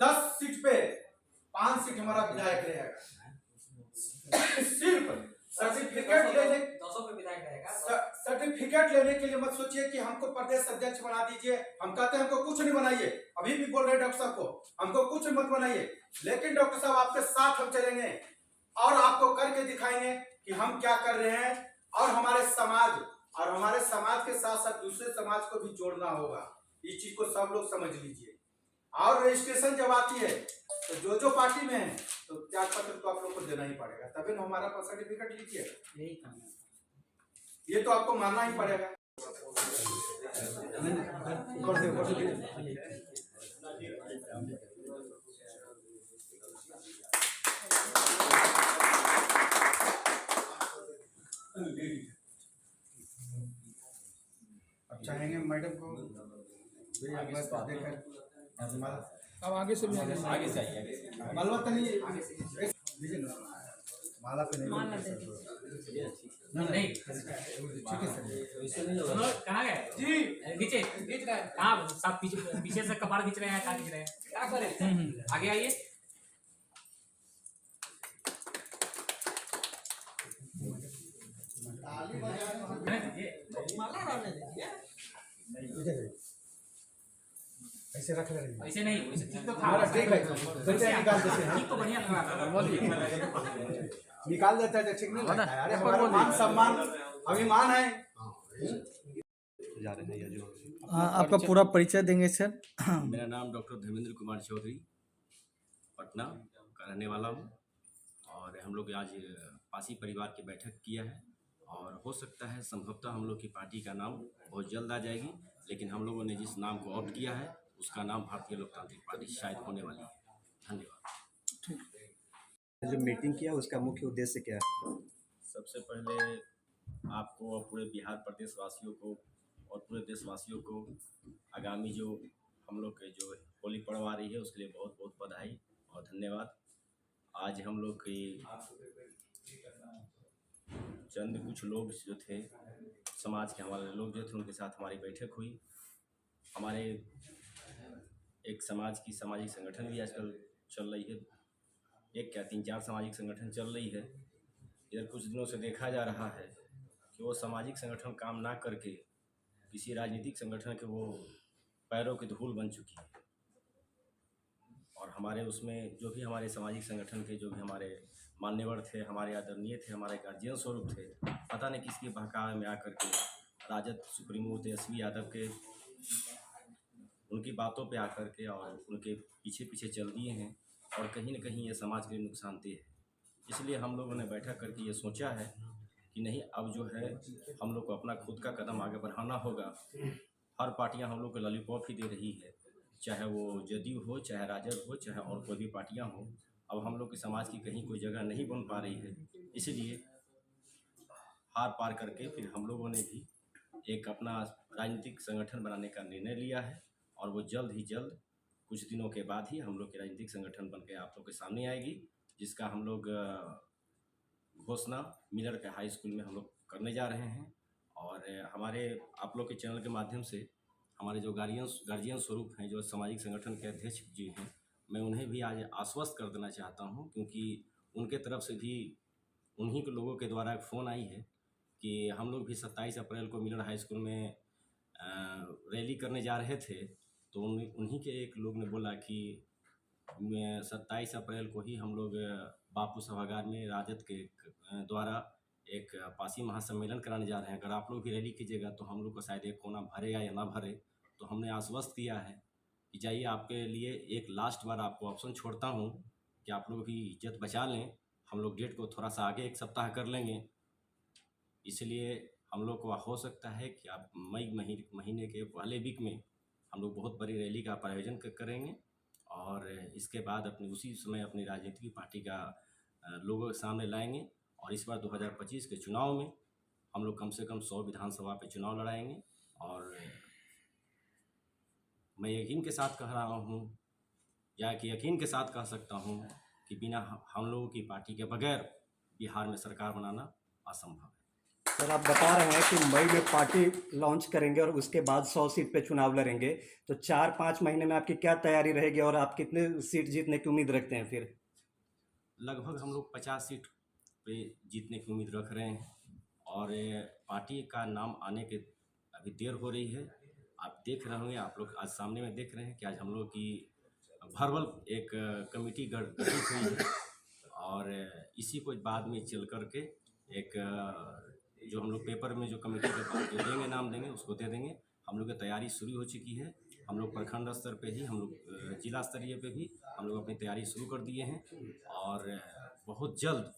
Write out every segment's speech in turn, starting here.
10 seat पे 5 seat हमारा विधायक रहेगा। सिर्फ सर्टिफिकेट लेने 200 पे विधायक रहेगा। सर्टिफिकेट लेने के लिए मत सोचिए कि हमको प्रदेश अध्यक्ष बना दीजिए। हम कहते हैं हमको कुछ नहीं बनाइए, अभी भी बोल रहे हैं डॉक्टर साहब को हमको कुछ मत बनाइए, लेकिन डॉक्टर साहब आपके साथ हम चलेंगे और आपको करके दिखाएंगे कि हम क्या कर रहे हैं। और हमारे समाज के साथ साथ दूसरे समाज को भी जोड़ना होगा। इस चीज को सब लोग समझ लीजिए। और रजिस्ट्रेशन जब आती है तो जो पार्टी में है तो त्याग पत्र तो आप लोग को देना ही पड़ेगा, तभी ना हमारा सर्टिफिकेट लीजिएगा। यही काम है, ये तो आपको मानना ही पड़ेगा। अब चाहेंगे मैडम को अब आगे से भी आगे मालवा तो नहीं माला पे नहीं नहीं ठीक है सर। सुनो, कहाँ गए जी? नीचे खींच रहे हैं। कहाँ सब पीछे से कपाड़ खींच रहे हैं, कहाँ खींच रहे हैं? क्या करें? आगे आइए। ऐसे रख ले ऐसे नहीं, वैसे ठीक तो था। हमारा ठीक है बच्चे निकाल देते हैं, ठीक तो बढ़िया लग रहा था। निकाल देता है तो ठीक नहीं लगता है। अरे हमारा मान सम्मान अभिमान है। आपका पूरा परिचय देंगे सर? मेरा नाम डॉक्टर धर्मेंद्र कुमार चौधरी, पटना का रहने वाला हूँ। और हम लोग आज पासी परिवार की बैठक किया है और हो सकता है संभवतः हम लोग की पार्टी का नाम बहुत जल्द आ जाएगी, लेकिन हम लोगों ने जिस नाम को ऑप्ट किया है उसका नाम भारतीय लोकतांत्रिक पार्टी शायद होने वाली है। धन्यवाद। जो मीटिंग किया उसका मुख्य उद्देश्य क्या है? सबसे पहले आपको और पूरे बिहार प्रदेश वासियों को और पूरे देशवासियों को आगामी जो हम लोग के जो होली पर्व आ रही है उसके लिए बहुत बहुत बधाई और धन्यवाद। आज हम लोग की चंद कुछ लोग जो थे समाज के हमारे लोग जो थे उनके साथ हमारी बैठक हुई। हमारे एक समाज की सामाजिक संगठन भी आजकल चल रही है, एक क्या 3-4 सामाजिक संगठन चल रही है। इधर कुछ दिनों से देखा जा रहा है कि वो सामाजिक संगठन काम ना करके किसी राजनीतिक संगठन के वो पैरों की धूल बन चुकी है। और हमारे उसमें जो भी हमारे सामाजिक संगठन के जो भी हमारे मान्यवर थे, हमारे आदरणीय थे, हमारे गार्जियन स्वरूप थे, पता नहीं किसके बहकावे में आकर के राजद सुप्रीमो तेजस्वी यादव के उनकी बातों पे आकर के और उनके पीछे पीछे चल दिए हैं और कहीं न कहीं ये समाज के लिए नुकसानदेह है। इसलिए हम लोगों ने बैठक करके ये सोचा है कि नहीं, अब जो है हम लोग को अपना खुद का कदम आगे बढ़ाना होगा। हर पार्टियां हम लोग को लॉलीपॉप ही दे रही है, चाहे वो जदयू हो, चाहे राजद हो, चाहे और कोई भी पार्टियां हो। अब हम लोग के समाज की कहीं कोई जगह नहीं बन पा रही है, इसलिए हार पार करके फिर हम लोगों ने भी एक अपना राजनीतिक संगठन बनाने का निर्णय लिया है और वो जल्द ही जल्द कुछ दिनों के बाद ही हम लोग की राजनीतिक संगठन बन के आप लोग के सामने आएगी, जिसका हम लोग घोषणा मिलर के हाई स्कूल में हम लोग करने जा रहे हैं। और हमारे आप लोग के चैनल के माध्यम से हमारे जो गार्जियन स्वरूप हैं, जो सामाजिक संगठन के अध्यक्ष जी हैं, मैं उन्हें भी आज आश्वस्त कर देना चाहता हूं, क्योंकि उनके तरफ से भी उन्हीं के लोगों के द्वारा एक फ़ोन आई है कि हम लोग भी 27 अप्रैल को मिलर हाई स्कूल में रैली करने जा रहे थे। तो उन्हीं के एक लोग ने बोला कि 27 अप्रैल को ही हम लोग बापू सभागार में राजद के द्वारा एक पासी महासम्मेलन कराने जा रहे हैं। अगर आप लोग भी रैली कीजिएगा तो हम लोग को शायद एक कोना भरेगा या ना भरे। तो हमने आश्वस्त किया है कि जाइए, आपके लिए एक लास्ट बार आपको ऑप्शन छोड़ता हूँ कि आप लोग की इज्जत बचा लें। हम लोग डेट को थोड़ा सा आगे एक सप्ताह कर लेंगे, इसलिए हम लोग को हो सकता है कि आप मई महीने के पहले वीक में हम लोग बहुत बड़ी रैली का आयोजन करेंगे और इसके बाद उसी समय अपनी राजनीतिक पार्टी का लोगों के सामने लाएंगे। और इस बार 2025 के चुनाव में हम लोग कम से कम 100 विधानसभा पे चुनाव लड़ाएंगे। और मैं यकीन के साथ कह रहा हूँ, या कि यकीन के साथ कह सकता हूँ कि बिना हम लोगों की पार्टी के बगैर बिहार में सरकार बनाना असंभव है। सर आप बता रहे हैं कि मई में पार्टी लॉन्च करेंगे और उसके बाद 100 सीट पे चुनाव लड़ेंगे, तो 4-5 महीने में आपकी क्या तैयारी रहेगी और आप कितने सीट जीतने की उम्मीद रखते हैं फिर? लगभग हम लोग 50 सीट पे जीतने की उम्मीद रख रहे हैं और पार्टी का नाम आने के अभी देर हो रही है। आप देख रहे होंगे, आप लोग आज सामने में देख रहे हैं कि आज हम लोग की भरबल एक कमेटी गठित हुई है और इसी को बाद में चल कर के एक जो हम लोग पेपर में जो कमेटी के पास जो देंगे, नाम देंगे, उसको दे देंगे। हम लोग की तैयारी शुरू हो चुकी है। हम लोग प्रखंड स्तर पे ही, हम लोग जिला स्तरीय पे भी हम लोग अपनी तैयारी शुरू कर दिए हैं और बहुत जल्द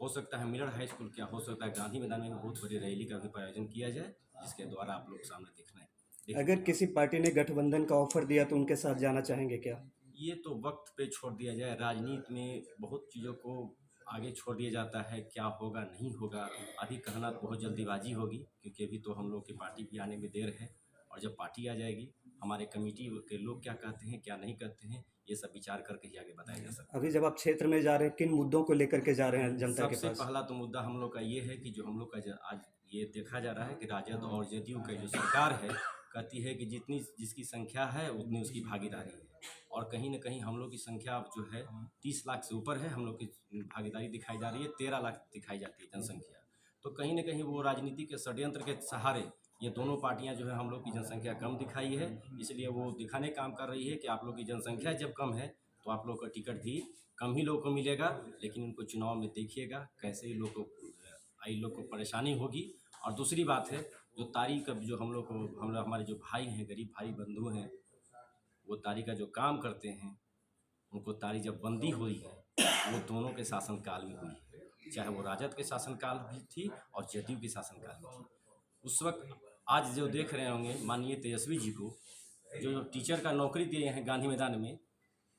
हो सकता है मिलर हाई स्कूल, क्या हो सकता है गांधी मैदान में बहुत बड़ी रैली का भी आयोजन किया जाए, जिसके द्वारा आप लोग सामने देखना है। अगर किसी पार्टी ने गठबंधन का ऑफर दिया तो उनके साथ जाना चाहेंगे क्या? ये तो वक्त पे छोड़ दिया जाए। राजनीति में बहुत चीज़ों को आगे छोड़ दिया जाता है, क्या होगा नहीं होगा अभी कहना तो बहुत जल्दीबाजी होगी, क्योंकि अभी तो हम लोग की पार्टी भी आने में देर है और जब पार्टी आ जाएगी हमारे कमेटी के लोग क्या कहते हैं क्या नहीं कहते हैं, ये सब विचार करके ही आगे बताया जा सकता है। अभी जब आप क्षेत्र में जा रहे हैं, किन मुद्दों को लेकर के जा रहे हैं जनता के सबसे पास? पहला तो मुद्दा हम लोग का ये है कि जो हम लोग का आज ये देखा जा रहा है कि राजद और जदयू का जो सरकार है कहती है कि जितनी जिसकी संख्या है उतनी उसकी भागीदारी है, और कहीं ना कहीं हम लोग की संख्या जो है 30 लाख से ऊपर है। हम लोग की भागीदारी दिखाई जा रही है 13 लाख दिखाई जाती है जनसंख्या। तो कहीं ना कहीं वो राजनीति के षड्यंत्र के सहारे ये दोनों पार्टियां जो है हम लोग की जनसंख्या कम दिखाई है, इसलिए वो दिखाने काम कर रही है कि आप लोग की जनसंख्या जब कम है तो आप लोग का टिकट भी कम ही लोगों को मिलेगा, लेकिन उनको चुनाव में देखिएगा कैसे ही लोग को परेशानी होगी। और दूसरी बात है जो तारीख का जो हम लोग हमारे जो भाई हैं, गरीब भाई बंधु हैं, वो तारी का जो काम करते हैं उनको तारी जब बंदी हुई है वो दोनों के शासनकाल में हुई है, चाहे वो राजद के शासनकाल भी थी और जदयू के शासनकाल में थी। उस वक्त आज जो देख रहे होंगे माननीय तेजस्वी जी को जो टीचर का नौकरी दिए हैं गांधी मैदान में,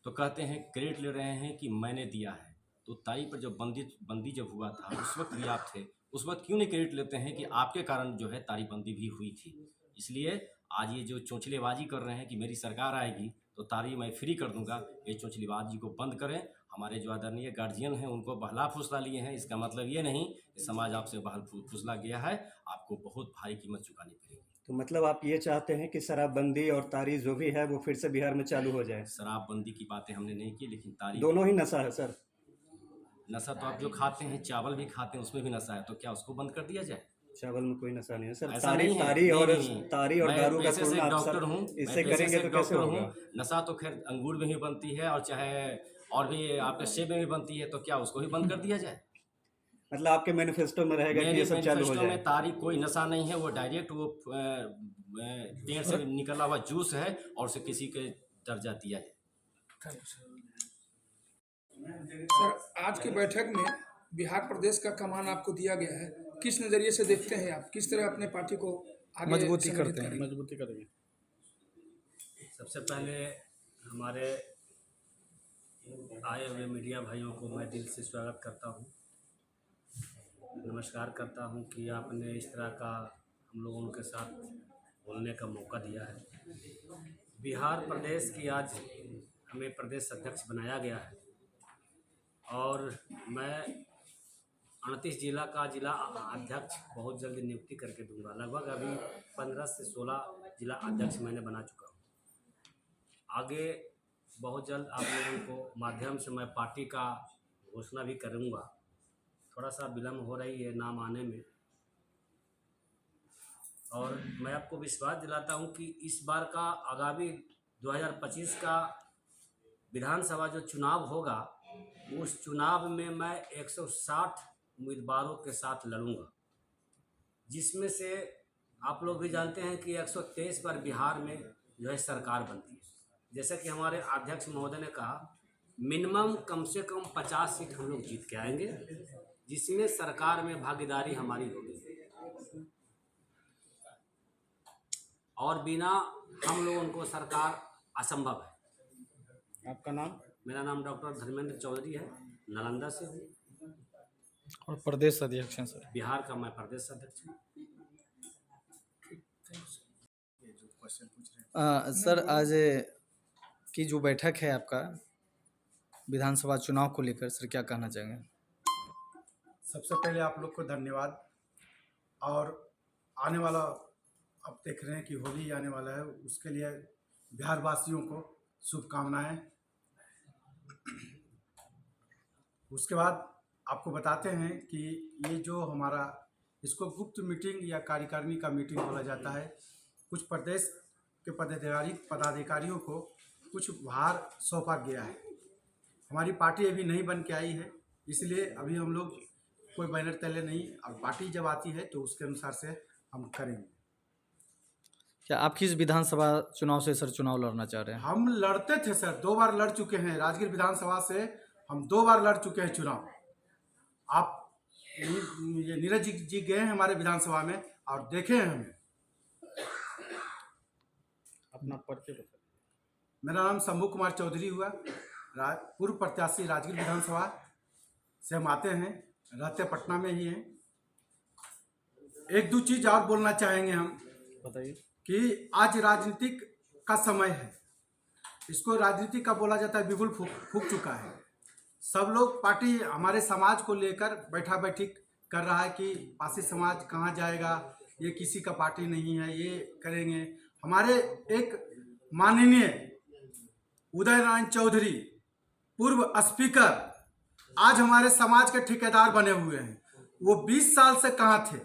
तो कहते हैं क्रेडिट ले रहे हैं कि मैंने दिया है। तो तारी पर जब बंदी जब हुआ था उस वक्त भी आप थे, उस वक्त क्यों नहीं क्रेडिट लेते हैं कि आपके कारण जो है तारी बंदी भी हुई थी। इसलिए आज ये जो चोंचलेबाजी कर रहे हैं कि मेरी सरकार आएगी तो तारी मैं फ्री कर दूंगा, ये चोंचलेबाजी को बंद करें। हमारे जो आदरणीय गार्जियन हैं उनको बहला फुसला लिए हैं, इसका मतलब ये नहीं कि समाज आपसे बहल फुसला गया है, आपको बहुत भारी कीमत चुकानी पड़ेगी। तो मतलब आप ये चाहते हैं कि शराबबंदी और तारी जो भी है वो फिर से बिहार में चालू हो जाए? शराबबंदी की बातें हमने नहीं की, लेकिन तारी दोनों ही नशा है सर। नशा तो आप जो खाते हैं, चावल भी खाते हैं, उसमें भी नशा है, तो क्या उसको बंद कर दिया जाए? चावल में कोई नशा नहीं है सर। ऐसा तारी नहीं है। तारी और नहीं। तारी और मैं दारू का पेशे से तुलना आप डॉक्टर सर हूँ, इससे मैं पेशे करेंगे से तो कैसे डॉक्टर होगा? हूँ। नशा तो खैर अंगूर में भी बनती है और चाहे और भी आपके सेब में भी बनती है, तो क्या उसको भी बंद कर दिया जाए? मतलब आपके मैनिफेस्टो में रहेगा कि मेरे ये सब चालू हो मैनिफेस्टो जाए? में तारी कोई नशा नहीं है, वो डायरेक्ट वो पेड़ से निकला हुआ जूस है और उसे किसी के दर्जा दिया जाए। सर आज की बैठक में बिहार प्रदेश का कमान आपको दिया गया है, किस नज़रिए से देखते हैं आप, किस तरह अपने पार्टी को आगे मजबूती संगठित करते हैं, करेंगे? मजबूती करेंगे। सबसे पहले हमारे आए हुए मीडिया भाइयों को मैं दिल से स्वागत करता हूं, नमस्कार करता हूं कि आपने इस तरह का हम लोगों के साथ बोलने का मौका दिया है। बिहार प्रदेश की आज हमें प्रदेश अध्यक्ष बनाया गया है और मैं 38 जिला का जिला अध्यक्ष बहुत जल्दी नियुक्ति करके दूंगा। लगभग अभी 15 से 16 जिला अध्यक्ष मैंने बना चुका हूँ। आगे बहुत जल्द आप लोगों को माध्यम से मैं पार्टी का घोषणा भी करूँगा। थोड़ा सा विलम्ब हो रही है नाम आने में, और मैं आपको विश्वास दिलाता हूँ कि इस बार का आगामी 2025 का विधानसभा जो चुनाव होगा, उस चुनाव में मैं 160 उम्मीदवारों के साथ लड़ूंगा, जिसमें से आप लोग भी जानते हैं कि 123 पर बिहार में जो है सरकार बनती है। जैसा कि हमारे अध्यक्ष महोदय ने कहा, मिनिमम कम से कम 50 सीट हम लोग जीत के आएंगे, जिसमें सरकार में भागीदारी हमारी होगी, और बिना हम लोगों को सरकार असंभव है। आपका नाम? मेरा नाम डॉक्टर धर्मेंद्र चौधरी है, नालंदा से हूँ और प्रदेश अध्यक्ष हैं सर। बिहार का मैं प्रदेश अध्यक्ष हूँ। सर आज की जो बैठक है आपका विधानसभा चुनाव को लेकर, सर क्या कहना चाहेंगे? सबसे पहले आप लोग को धन्यवाद और आने वाला अब देख रहे हैं कि होली आने वाला है, उसके लिए बिहार वासियों को शुभकामनाएं। उसके बाद आपको बताते हैं कि ये जो हमारा इसको गुप्त मीटिंग या कार्यकारिणी का मीटिंग बोला जाता है। कुछ प्रदेश के पदाधिकारियों को कुछ भार सौंपा गया है। हमारी पार्टी अभी नहीं बन के आई है, इसलिए अभी हम लोग कोई बैनर तले नहीं। अब पार्टी जब आती है तो उसके अनुसार से हम करेंगे। क्या आप किस विधानसभा चुनाव से सर चुनाव लड़ना चाह रहे हैं? हम लड़ते थे सर, 2 बार लड़ चुके हैं। राजगीर विधानसभा से हम 2 बार लड़ चुके हैं चुनाव। आप ये नीरज जी गए हैं हमारे विधानसभा में और देखे हैं हमें। अपना परिचय बताइए। मेरा नाम शंभू कुमार चौधरी हुआ, पूर्व प्रत्याशी राजगीर विधानसभा से हम आते हैं, रहते पटना में ही हैं। 1-2 चीज़ और बोलना चाहेंगे हम बताइए। कि आज राजनीतिक का समय है। इसको राजनीति का बोला जाता है, बिगुल फूक चुका है। सब लोग पार्टी हमारे समाज को लेकर बैठा बैठी कर रहा है कि पासी समाज कहाँ जाएगा, ये किसी का पार्टी नहीं है, ये करेंगे। हमारे एक माननीय उदय नारायण चौधरी पूर्व स्पीकर आज हमारे समाज के ठेकेदार बने हुए हैं। वो 20 साल से कहाँ थे?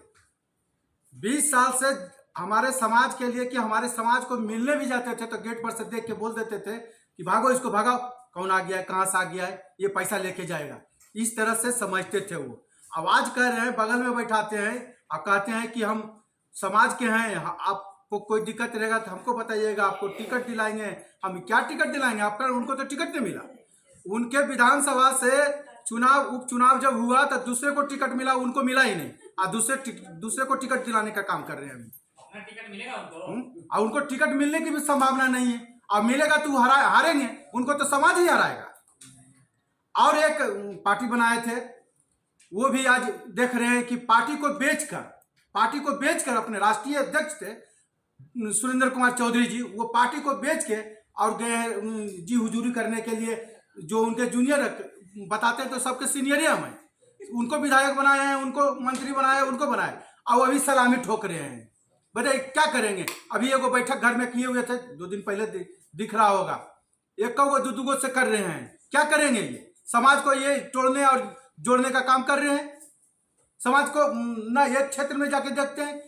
20 साल से हमारे समाज के लिए कि हमारे समाज को मिलने भी जाते थे तो गेट पर से देख के बोल देते थे कि भागो, इसको भगाओ, कौन आ गया है, कहाँ से आ गया है, ये पैसा लेके जाएगा। इस तरह से समझते थे वो। आवाज कह रहे हैं, बगल में बैठाते हैं और कहते हैं कि हम समाज के हैं, आपको कोई दिक्कत रहेगा तो हमको बताइएगा, आपको टिकट दिलाएंगे। हम क्या टिकट दिलाएंगे? आपका उनको तो टिकट नहीं मिला। उनके विधानसभा से उपचुनाव जब हुआ तो दूसरे को टिकट मिला, उनको मिला ही नहीं। और दूसरे को टिकट दिलाने का काम कर रहे हैं अभी। टिकट मिलेगा उनको? और उनको टिकट मिलने की भी संभावना नहीं है। और मिलेगा तो हारेंगे, उनको तो समाज ही हराएगा। और एक पार्टी बनाए थे, वो भी आज देख रहे हैं कि पार्टी को बेचकर अपने राष्ट्रीय अध्यक्ष थे सुरेंद्र कुमार चौधरी जी, वो पार्टी को बेच के और गए हैं जी हुजूरी करने के लिए। जो उनके जूनियर बताते हैं तो सबके सीनियर ही हम हैं। उनको विधायक बनाए हैं, उनको मंत्री बनाए, उनको बनाए, और अभी सलामी ठोक रहे हैं। बताइए क्या करेंगे? अभी एगो बैठक घर में किए हुए थे, 2 दिन पहले दिख रहा होगा। एक को 2-2 से कर रहे हैं। क्या करेंगे? ये समाज को ये तोड़ने और जोड़ने का काम कर रहे हैं। समाज को ना एक क्षेत्र में जाके देखते हैं,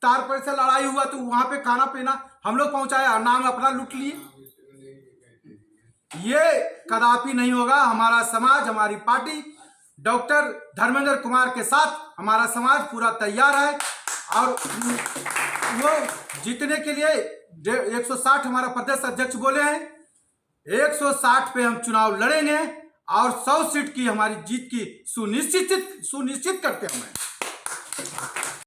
तार पर से लड़ाई हुआ तो वहां पे खाना पीना हम लोग पहुंचाया, नाम अपना लूट लिए। ये कदापि नहीं होगा। हमारा समाज, हमारी पार्टी डॉक्टर धर्मेंद्र कुमार के साथ हमारा समाज पूरा तैयार है। और वो जीतने के लिए 160 हमारा प्रदेश अध्यक्ष बोले हैं, 160 पे हम चुनाव लड़ेंगे और 100 सीट की हमारी जीत की सुनिश्चित करते हैं।